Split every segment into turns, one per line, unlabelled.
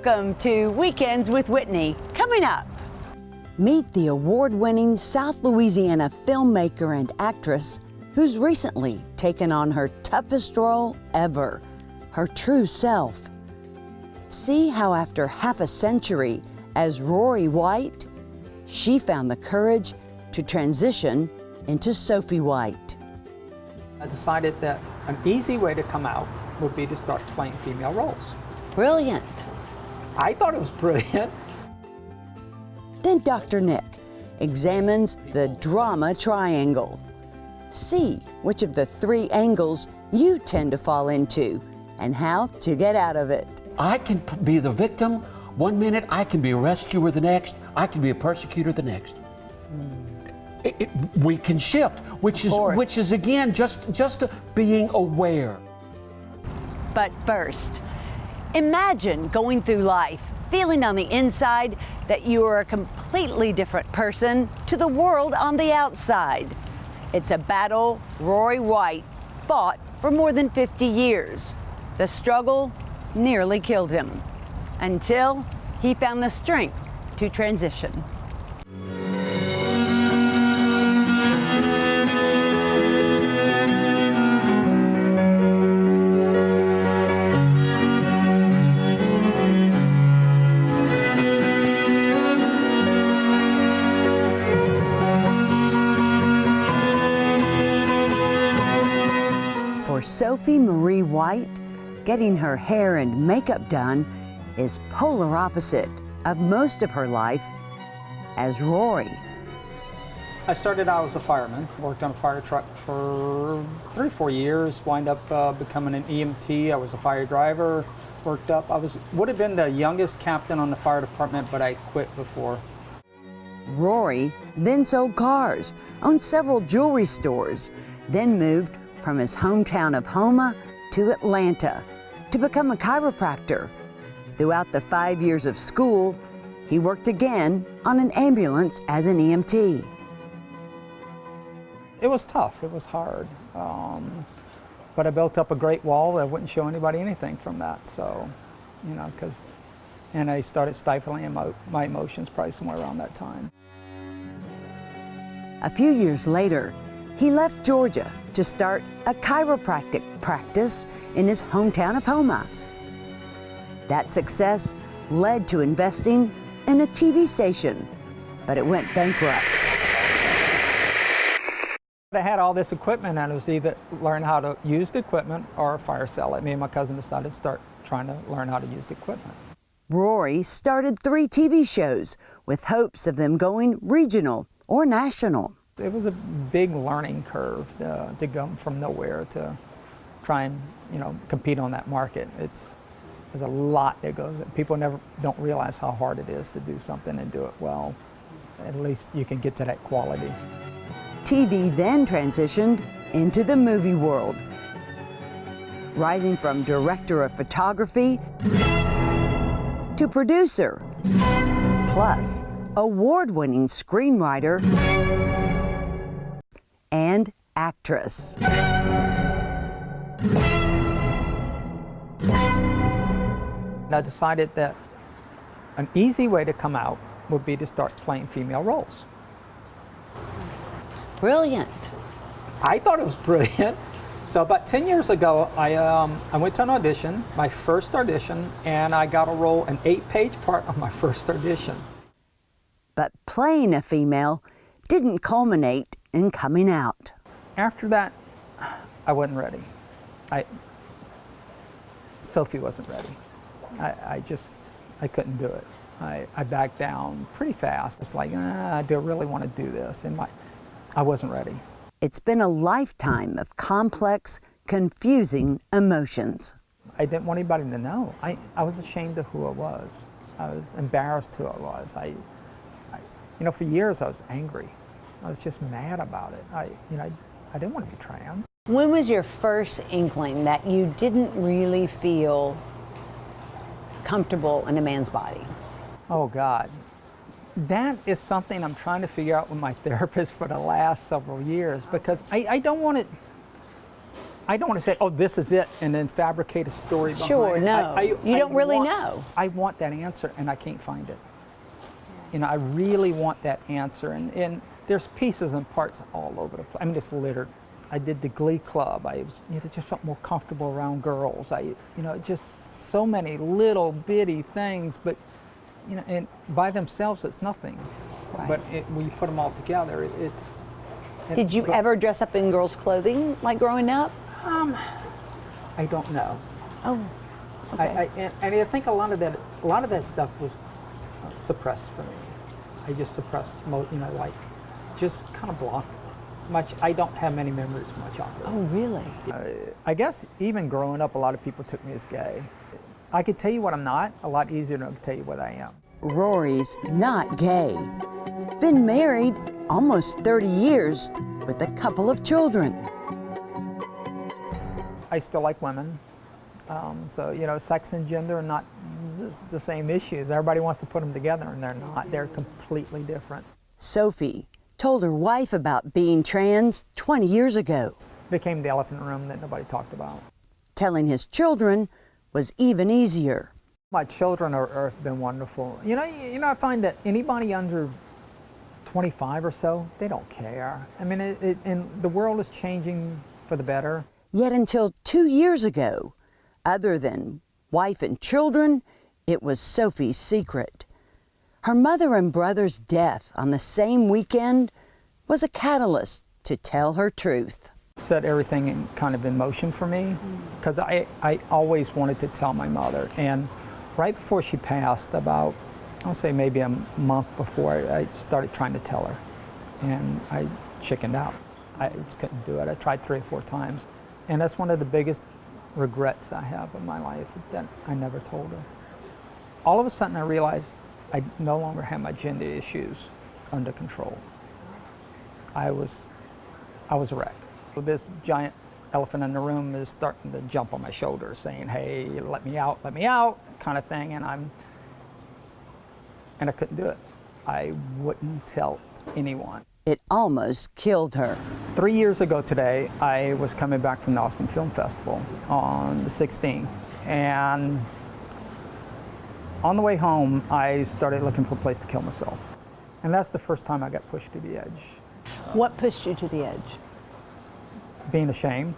Welcome to Weekends with Whitney. Coming up, meet the award-winning South Louisiana filmmaker and actress who's recently taken on her toughest role ever, her true self. See how after half a century as Rory White, she found the courage to transition into Sophie White.
I decided that an easy way to come out would be to start playing female roles.
Brilliant.
I thought it was brilliant.
Then Dr. Nick examines the drama triangle. See which of the three angles you tend to fall into and how to get out of it.
I can be the victim one minute, I can be a rescuer the next, I can be a persecutor the next. We can shift, which is again just being aware.
But first, imagine going through life feeling on the inside that you are a completely different person to the world on the outside. It's a battle Rory White fought for more than 50 years. The struggle nearly killed him until he found the strength to transition. For Sophie Marie White, getting her hair and makeup done is polar opposite of most of her life as Rory.
I started out as a fireman, worked on a fire truck for 3 or 4 years, wind up becoming an EMT. I was a fire driver, worked up. Would have been the youngest captain on the fire department, but I quit before.
Rory then sold cars, owned several jewelry stores, then moved from his hometown of Houma to Atlanta to become a chiropractor. Throughout the 5 years of school, he worked again on an ambulance as an EMT.
It was tough, it was hard. But I built up a great wall. I wouldn't show anybody anything from that. So, you know, and I started stifling my emotions probably somewhere around that time.
A few years later, he left Georgia to start a chiropractic practice in his hometown of Houma. That success led to investing in a TV station, but it went bankrupt.
I had all this equipment and it was either learn how to use the equipment or fire sell it. Me and my cousin decided to start trying to learn how to use the equipment.
Rory started 3 TV shows with hopes of them going regional or national.
It was a big learning curve to go from nowhere to try and, you know, compete on that market. There's a lot that goes. People don't realize how hard it is to do something and do it well. At least you can get to that quality.
TV then transitioned into the movie world, rising from director of photography to producer, plus award-winning screenwriter and actress.
I decided that an easy way to come out would be to start playing female roles.
Brilliant.
I thought it was brilliant. So about 10 years ago, I went to an audition, my first audition, and I got a role, an 8-page part on my first audition.
But playing a female didn't culminate in coming out.
After that, I wasn't ready. Sophie wasn't ready. I couldn't do it. I backed down pretty fast. It's like, I do really want to do this. And I wasn't ready.
It's been a lifetime of complex, confusing emotions.
I didn't want anybody to know. I was ashamed of who I was. I was embarrassed who I was. You know, for years I was angry. I was just mad about it. I didn't want to be trans.
When was your first inkling that you didn't really feel comfortable in a man's body?
Oh God. That is something I'm trying to figure out with my therapist for the last several years, because I don't want it. I don't want to say, oh, this is it, and then fabricate a story behind
Sure,
it.
no. You don't really know.
I want that answer, and I can't find it. You know, I really want that answer, and there's pieces and parts all over the place. I mean, it's littered. I did the Glee Club. I was, just felt more comfortable around girls. Just so many little bitty things, but and by themselves, it's nothing.
Right.
But when you put them all together, it's.
Did you ever dress up in girls' clothing like growing up?
I don't know.
Oh, okay.
I think a lot of that stuff was suppressed for me. I just suppressed, just kind of blocked. I don't have many memories from my childhood.
Oh, really?
I guess even growing up, a lot of people took me as gay. I could tell you what I'm not, a lot easier than I could tell you what I am.
Rory's not gay. Been married almost 30 years with a couple of children.
I still like women. So, sex and gender are not the same issues. Everybody wants to put them together, and they're not. They're completely different.
Sophie told her wife about being trans 20 years ago.
Became the elephant in the room that nobody talked about.
Telling his children was even easier.
My children have been wonderful. I find that anybody under 25 or so, they don't care. I mean, and the world is changing for the better.
Yet until 2 years ago, other than wife and children, it was Sophie's secret. Her mother and brother's death on the same weekend was a catalyst to tell her truth.
Set everything kind of in motion for me, because I always wanted to tell my mother. And right before she passed, about, I'll say maybe a month before, I started trying to tell her. And I chickened out. I just couldn't do it. I tried 3 or 4 times. And that's one of the biggest regrets I have in my life, that I never told her. All of a sudden I realized I no longer had my gender issues under control. I was a wreck. This giant elephant in the room is starting to jump on my shoulder saying, hey, let me out, kind of thing, and I couldn't do it. I wouldn't tell anyone.
It almost killed her.
3 years ago today, I was coming back from the Austin Film Festival on the 16th, and on the way home, I started looking for a place to kill myself. And that's the first time I got pushed to the edge.
What pushed you to the edge?
Being ashamed,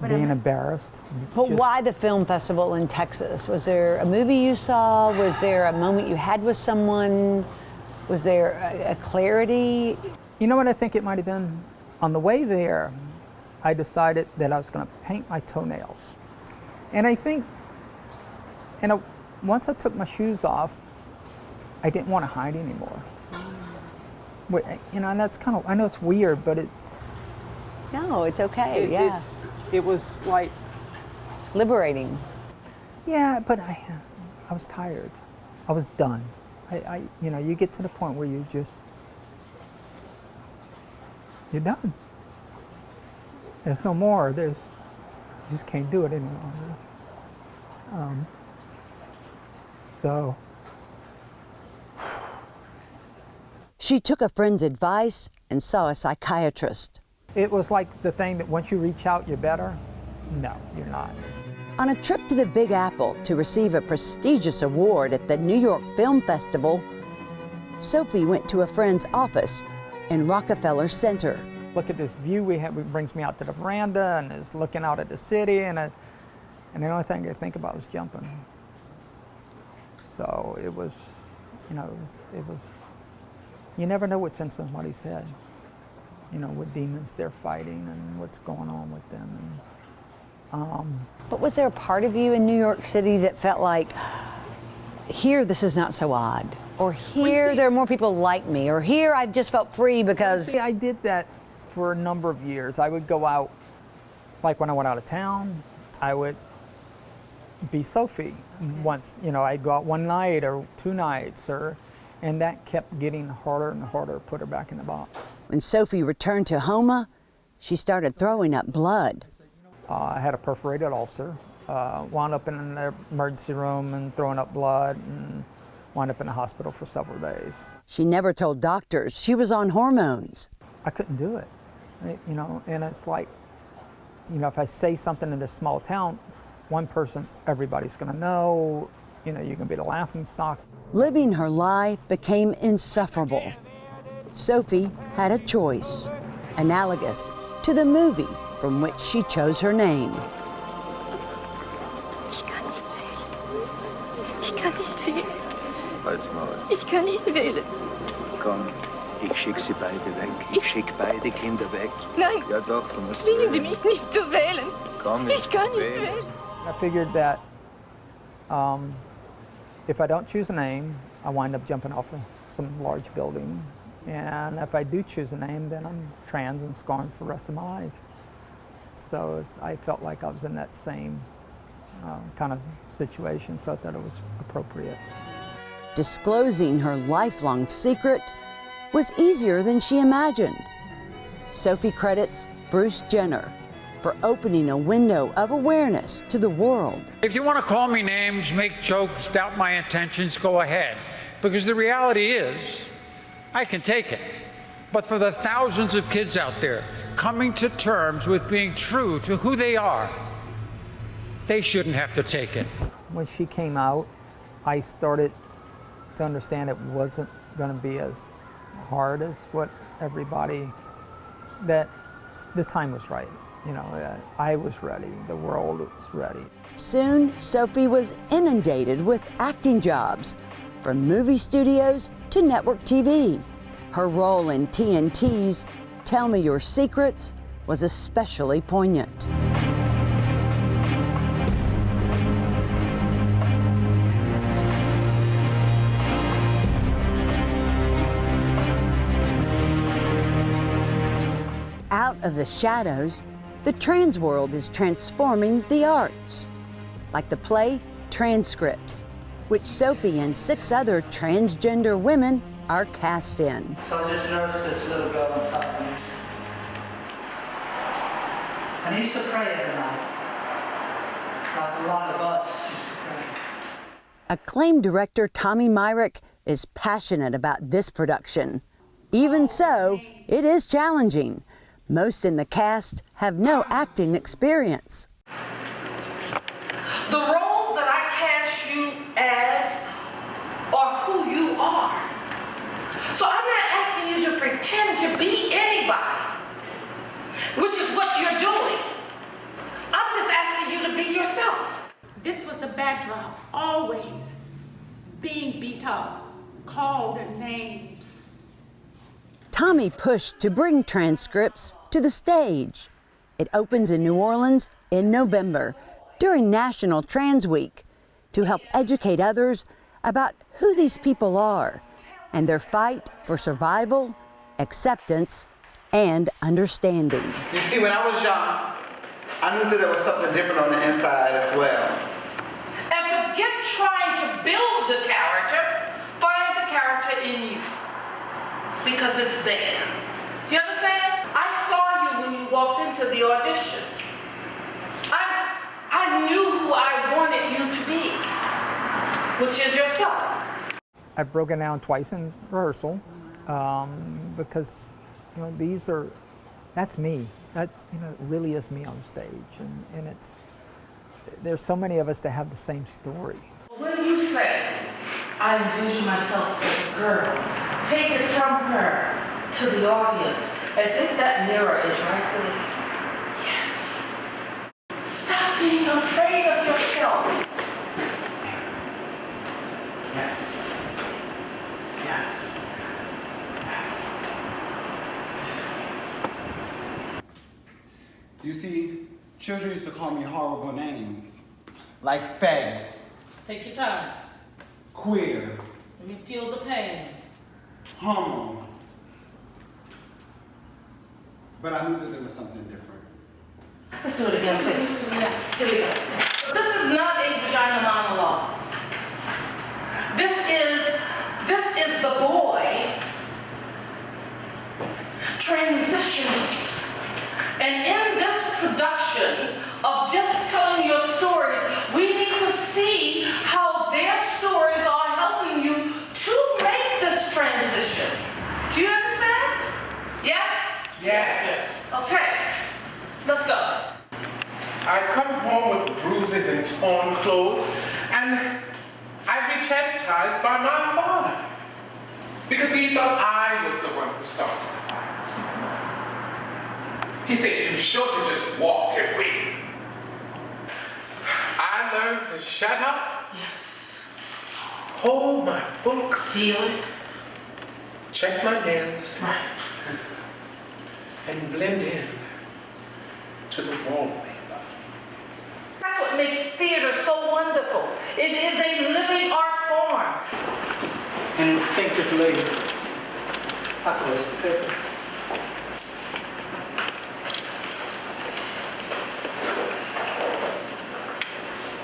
being embarrassed.
But why the film festival in Texas? Was there a movie you saw? Was there a moment you had with someone? Was there a clarity?
You know what I think it might have been? On the way there, I decided that I was going to paint my toenails. And I think, once I took my shoes off, I didn't want to hide anymore. And that's kind of, I know it's weird, but it's...
No, it's okay,
It was like...
liberating.
Yeah, but I was tired. I was done. You get to the point where you're done. There's no more. You just can't do it any longer. So.
She took a friend's advice and saw a psychiatrist.
It was like the thing that once you reach out, you're better. No, you're not.
On a trip to the Big Apple to receive a prestigious award at the New York Film Festival, Sophie went to a friend's office in Rockefeller Center.
Look at this view we have. It brings me out to the veranda and is looking out at the city, and the only thing I think about was jumping. So it was, you never know what's in somebody's head. What demons they're fighting and what's going on with them.
But was there a part of you in New York City that felt like, here this is not so odd, or here there are more people like me, or here I just felt free because...
I did that for a number of years. I would go out, like when I went out of town, I would be Sophie. Once, I'd go out one night or 2 nights, and that kept getting harder and harder to put her back in the box.
When Sophie returned to Homa, she started throwing up blood.
I had a perforated ulcer, wound up in the emergency room and throwing up blood, and wound up in the hospital for several days.
She never told doctors she was on hormones.
I couldn't do it, and it's like, you know, if I say something in this small town, one person, everybody's going to know, you know, you can be the laughing stock.
Living her lie became insufferable. Sophie had a choice, analogous to the movie from which she chose her name.
Ich kann nicht wählen. Ich kann nicht wählen.
Halt's Maul.
Ich kann nicht wählen.
Komm, ich schick sie beide weg. Ich schick beide Kinder weg.
Nein,
Ja doch, du musst
zwingen Sie
wählen.
mich nicht zu wählen.
Komm,
Ich kann nicht wählen.
I figured that if I don't choose a name, I wind up jumping off of some large building. And if I do choose a name, then I'm trans and scarred for the rest of my life. So I felt like I was in that same kind of situation, so I thought it was appropriate.
Disclosing her lifelong secret was easier than she imagined. Sophie credits Bruce Jenner for opening a window of awareness to the world.
If you want to call me names, make jokes, doubt my intentions, go ahead. Because the reality is, I can take it. But for the thousands of kids out there coming to terms with being true to who they are, they shouldn't have to take it.
When she came out, I started to understand it wasn't going to be as hard as what everybody, that the time was right. You know, I was ready, the world was ready.
Soon, Sophie was inundated with acting jobs, from movie studios to network TV. Her role in TNT's Tell Me Your Secrets was especially poignant. Out of the shadows, the trans world is transforming the arts, like the play Transcripts, which Sophie and 6 other transgender women are cast in.
So I just nursed this little girl inside me. And I used to pray every night, like a lot of us used to pray.
Acclaimed director Tommy Myrick is passionate about this production. Even so, it is challenging. Most in the cast have no acting experience.
The roles that I cast you as are who you are. So I'm not asking you to pretend to be anybody, which is what you're doing. I'm just asking you to be yourself.
This was the backdrop, always being beat up, called names.
Tommy pushed to bring Transcripts to the stage. It opens in New Orleans in November during National Trans Week to help educate others about who these people are and their fight for survival, acceptance, and understanding.
You see, when I was young, I knew that there was something different on the inside as well.
And forget trying to build the character, find the character in you, because it's there. You understand? I saw you when you walked into the audition. I knew who I wanted you to be, which is yourself.
I broke it down twice in rehearsal because, you know, that's me. That's, you know, it really is me on stage. And there's so many of us that have the same story.
When you say, I envision myself as a girl, take it from her to the audience as if that mirror is right there. Yes. Stop being afraid of yourself.
Yes. Yes. That's this. You see, children used to call me horrible names, like faggot,
Take your time.
queer,
Let me feel the pain.
homo. But I knew that there was something different.
Let's do it again, please. Here we go. This is not a vagina monologue. This is the boy transitioning. And in this production of just telling your stories, we need to see how their stories are helping you to make this transition. Do you understand? Yes?
Yes.
Okay. Let's go.
I'd come home with bruises and torn clothes, and I'd be chastised by my father because he thought I was the one who started the fights. He said, "You sure to just walked away." I learned to shut up.
Yes.
Hold my books.
Seal it.
Check my nails.
Right.
And blend in to the wallpaper.
That's what makes theater so wonderful. It is a living art form.
An instinctive labor. I close the paper.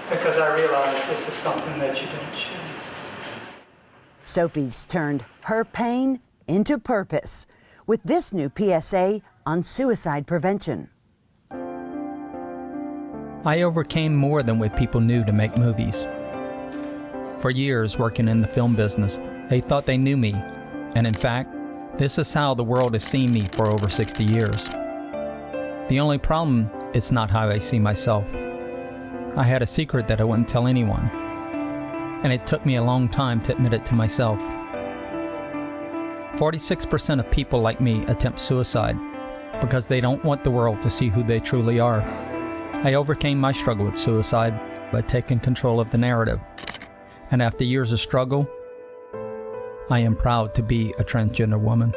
Because I realize this is something that you don't share.
Sophie's turned her pain into purpose with this new PSA on suicide prevention.
I overcame more than what people knew to make movies. For years working in the film business, they thought they knew me, and in fact, this is how the world has seen me for over 60 years. The only problem is not how I see myself. I had a secret that I wouldn't tell anyone, and it took me a long time to admit it to myself. 46% of people like me attempt suicide because they don't want the world to see who they truly are. I overcame my struggle with suicide by taking control of the narrative. And after years of struggle, I am proud to be a transgender woman.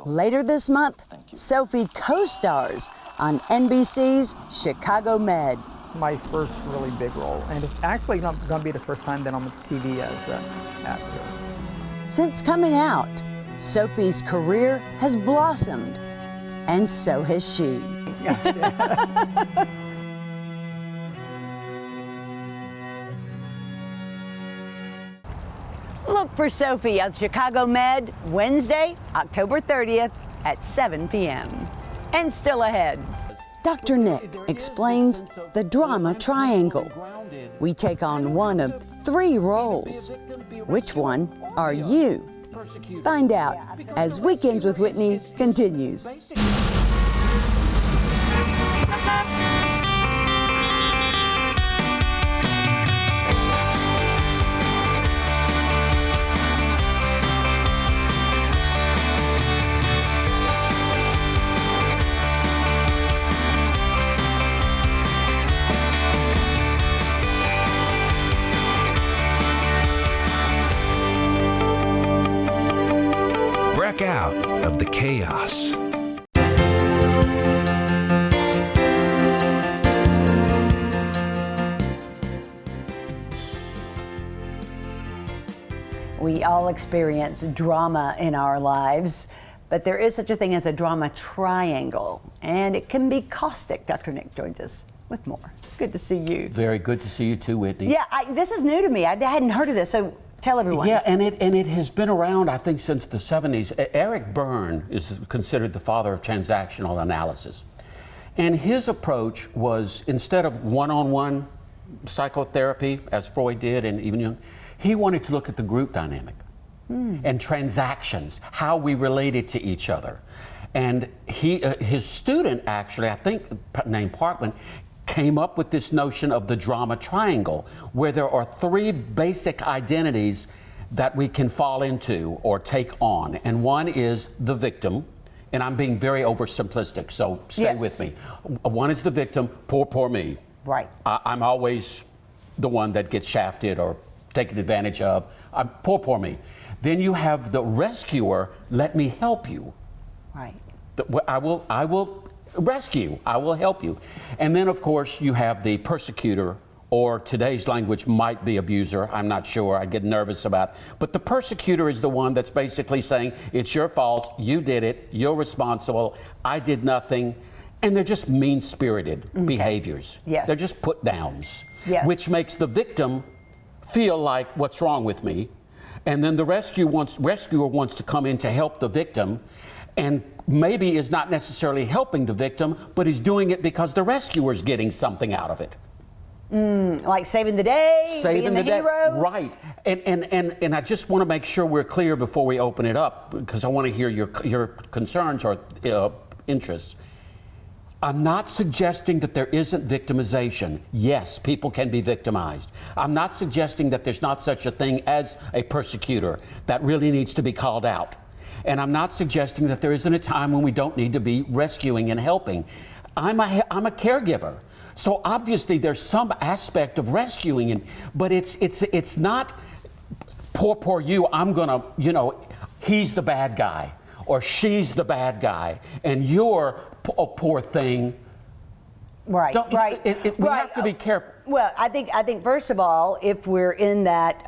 Later this month, Sophie co-stars on NBC's Chicago Med.
It's my first really big role, and it's actually going to be the first time that I'm on TV as an actor.
Since coming out, Sophie's career has blossomed, and so has she. Look for Sophie on Chicago Med Wednesday, October 30th at 7 p.m. And still ahead, Dr. Nick explains the drama triangle. We take on one of 3 roles. Which one are you? Find out as Weekends with Whitney continues.
Break out of the chaos.
We all experience drama in our lives, but there is such a thing as a drama triangle, and it can be caustic. Dr. Nick joins us with more. Good to see you.
Very good to see you too, Whitney.
Yeah, this is new to me. I hadn't heard of this, so tell everyone.
Yeah, and it has been around, I think, since the 70s. Eric Berne is considered the father of transactional analysis. And his approach was, instead of one-on-one psychotherapy, as Freud did and even Jung, he wanted to look at the group dynamic and transactions, how we related to each other. And his student, actually, I think, named Parkman, came up with this notion of the drama triangle, where there are 3 basic identities that we can fall into or take on. And one is the victim, and I'm being very oversimplistic, so stay with me. One is the victim, poor me.
Right.
I'm always the one that gets shafted or taken advantage of. Poor me. Then you have the rescuer, let me help you.
Right.
I will rescue, I will help you. And then, of course, you have the persecutor, or today's language might be abuser, I'm not sure, I get nervous about. But the persecutor is the one that's basically saying, it's your fault, you did it, you're responsible, I did nothing. And they're just mean-spirited behaviors.
Yes.
They're just put-downs,
which
makes the victim feel like, what's wrong with me? And then the rescuer wants to come in to help the victim, and maybe is not necessarily helping the victim, but is doing it because the rescuer's getting something out of it.
Like saving the day, being the hero.
Right. And I just want to make sure we're clear before we open it up, because I want to hear your concerns or interests. I'm not suggesting that there isn't victimization. Yes, people can be victimized. I'm not suggesting that there's not such a thing as a persecutor. That really needs to be called out. And I'm not suggesting that there isn't a time when we don't need to be rescuing and helping. I'm a caregiver. So obviously there's some aspect of rescuing, but it's not poor you, I'm gonna, he's the bad guy or she's the bad guy and you're a poor thing.
Right, right.
We have to be careful.
Well, I think first of all, if we're in that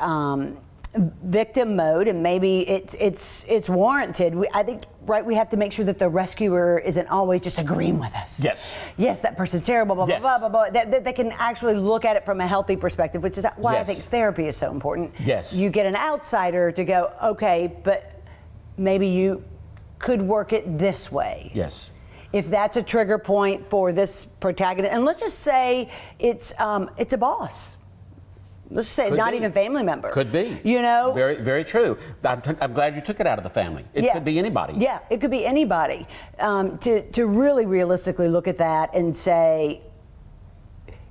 victim mode, and maybe it's warranted, I think, right, we have to make sure that the rescuer isn't always just agreeing with us.
Yes.
Yes, that person's terrible, blah, blah,
Yes.
blah, blah, blah. That they can actually look at it from a healthy perspective, which is why I
Yes.
think therapy is so important.
Yes.
You get an outsider to go, okay, but maybe you could work it this way.
Yes.
If that's a trigger point for this protagonist, and let's just say it's a boss. Let's just say
Could
not
be.
even family member.
Could be. Very, very true. I'm glad you took it out of the family. It could be anybody.
Yeah, it could be anybody. To really realistically look at that and say,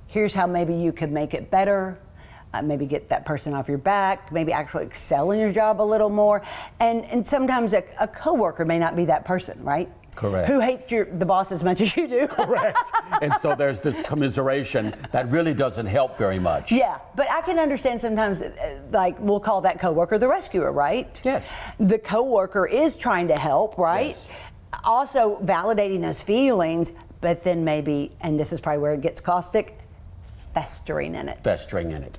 here's how maybe you could make it better. Maybe get that person off your back. Maybe actually excel in your job a little more. And sometimes a coworker may not be that person, right?
Correct.
Who hates the boss as much as you do.
Correct. And so there's this commiseration that really doesn't help very much.
Yeah, but I can understand sometimes, like, we'll call that coworker the rescuer, right?
Yes.
The coworker is trying to help, right?
Yes.
Also validating those feelings, but then maybe, and this is probably where it gets caustic, festering in it.
Festering in it.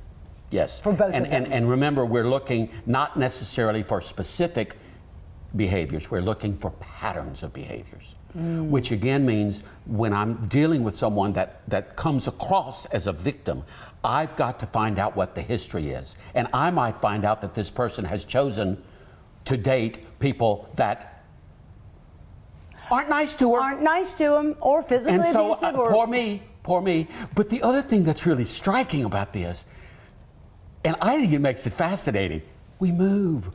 Yes.
For both of them.
And remember, we're looking not necessarily for specific behaviors, we're looking for patterns of behaviors, which again means when I'm dealing with someone that comes across as a victim, I've got to find out what the history is. And I might find out that this person has chosen to date people that aren't nice to her.
Aren't nice to him, or physically
and so,
abusive. Or
poor me. But the other thing that's really striking about this, and I think it makes it fascinating, we move.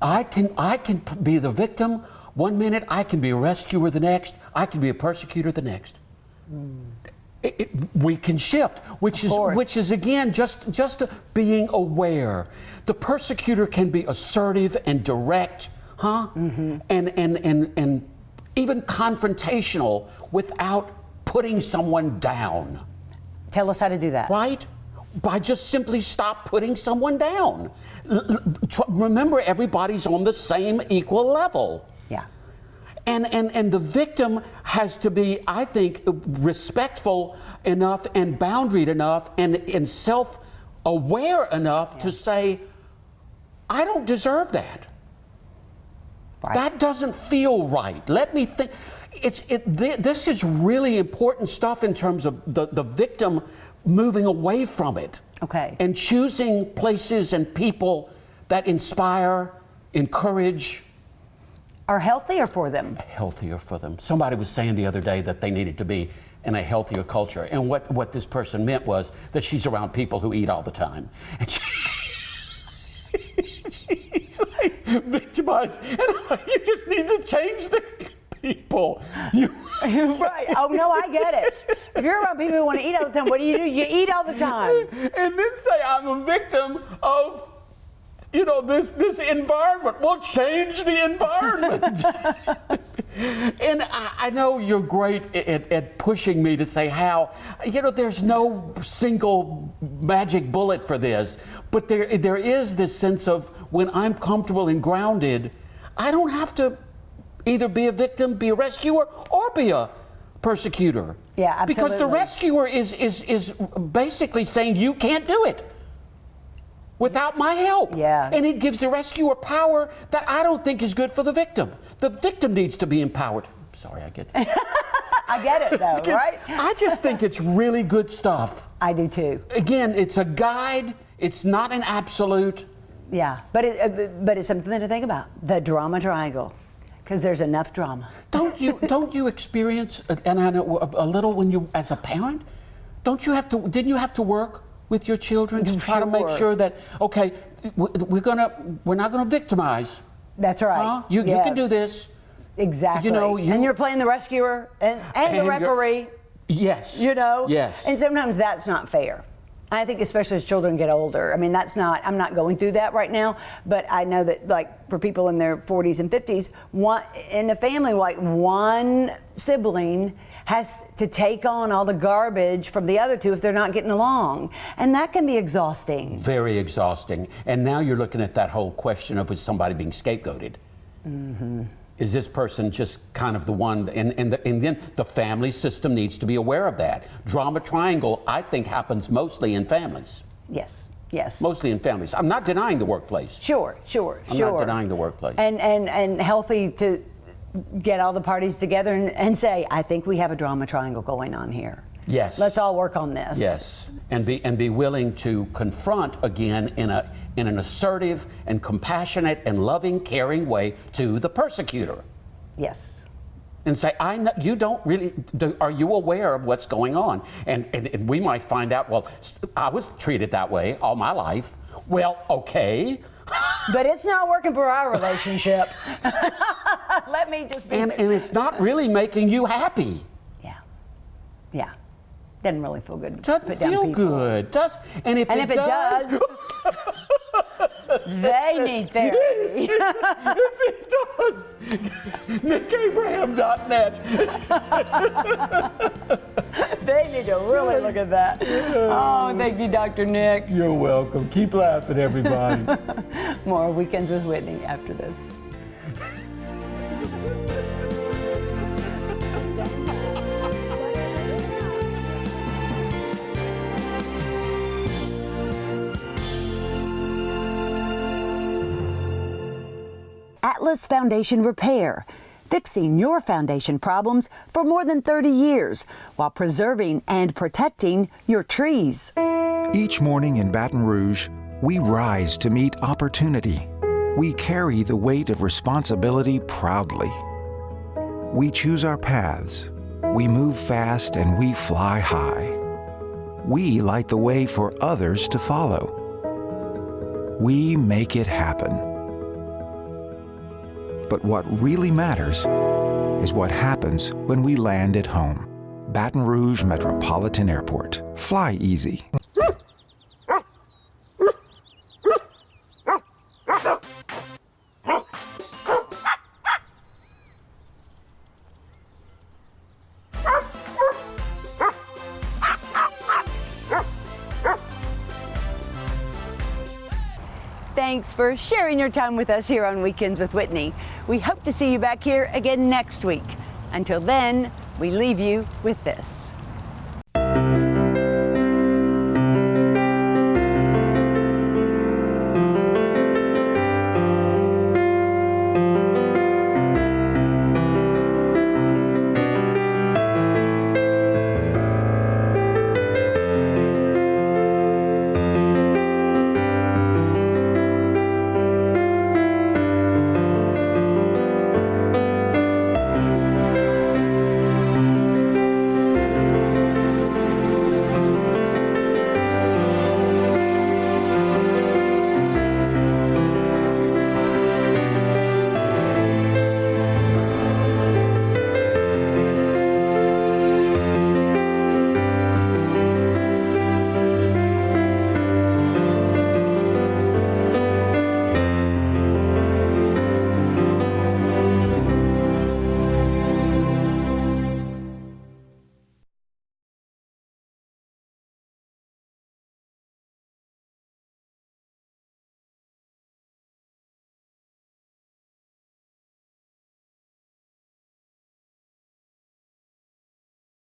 I can be the victim one minute, I can be a rescuer the next, I can be a persecutor the next. We can shift, which is again just being aware. The persecutor can be assertive and direct, and even confrontational without putting someone down.
Tell us how to do that.
Right? By just simply stop putting someone down. Remember, everybody's on the same equal level.
Yeah.
And the victim has to be, I think, respectful enough and boundaried enough and self-aware enough to say, I don't deserve that. Right. That doesn't feel right. Let me think. This is really important stuff in terms of the victim moving away from it.
Okay.
And choosing places and people that inspire, encourage.
Are healthier for them.
Healthier for them. Somebody was saying the other day that they needed to be in a healthier culture. And what this person meant was that she's around people who eat all the time. And she's like victimized. And you just need to change the people.
Right. Oh, no, I get it. If you're around people who want to eat all the time, what do? You eat all the time.
And then say, I'm a victim of, this environment. Well, change the environment. And I know you're great at pushing me to say how, there's no single magic bullet for this. But there is this sense of when I'm comfortable and grounded, I don't have to either be a victim, be a rescuer, or be a persecutor.
Yeah, absolutely.
Because the rescuer is basically saying you can't do it without my help.
Yeah.
And it gives the rescuer power that I don't think is good for the victim. The victim needs to be empowered. Sorry, I get it.
I get it, though, right?
I just think it's really good stuff.
I do, too.
Again, it's a guide. It's not an absolute.
Yeah, but it's something to think about. The drama triangle. Because there's enough drama.
Don't you experience, and I know a little when you, as a parent, didn't you have to work with your children to try to make sure that, okay, we're not gonna victimize.
That's right.
You can do this.
Exactly.
You know,
and you're playing the rescuer and the referee.
Yes.
You know?
Yes.
And sometimes that's not fair. I think especially as children get older. I mean, I'm not going through that right now, but I know that, like, for people in their 40s and 50s, in a family, like, one sibling has to take on all the garbage from the other two if they're not getting along. And that can be exhausting.
Very exhausting. And now you're looking at that whole question of, is somebody being scapegoated?
Mm-hmm.
Is this person just kind of the one, and then the family system needs to be aware of that. Drama triangle, I think, happens mostly in families.
Yes, yes.
Mostly in families. I'm not denying the workplace.
Sure.
I'm not denying the workplace.
And healthy to get all the parties together and say, I think we have a drama triangle going on here.
Yes.
Let's all work on this.
Yes, and be willing to confront again in an assertive and compassionate and loving, caring way to the persecutor.
Yes.
And say, I know you don't really. Are you aware of what's going on? And we might find out. Well, I was treated that way all my life. Well, okay.
But it's not working for our relationship. Let me just be.
And it's not really making you happy.
Yeah. Doesn't really feel good.
Doesn't feel good. And if it does,
they need therapy.
If it does, NickAbraham.net.
They need to really look at that. Oh, thank you, Dr. Nick.
You're welcome. Keep laughing, everybody.
More Weekends with Whitney after this. Atlas Foundation Repair, fixing your foundation problems for more than 30 years while preserving and protecting your trees.
Each morning in Baton Rouge, we rise to meet opportunity. We carry the weight of responsibility proudly. We choose our paths. We move fast and we fly high. We light the way for others to follow. We make it happen. But what really matters is what happens when we land at home. Baton Rouge Metropolitan Airport. Fly easy.
Thanks for sharing your time with us here on Weekends with Whitney. We hope to see you back here again next week. Until then, we leave you with this.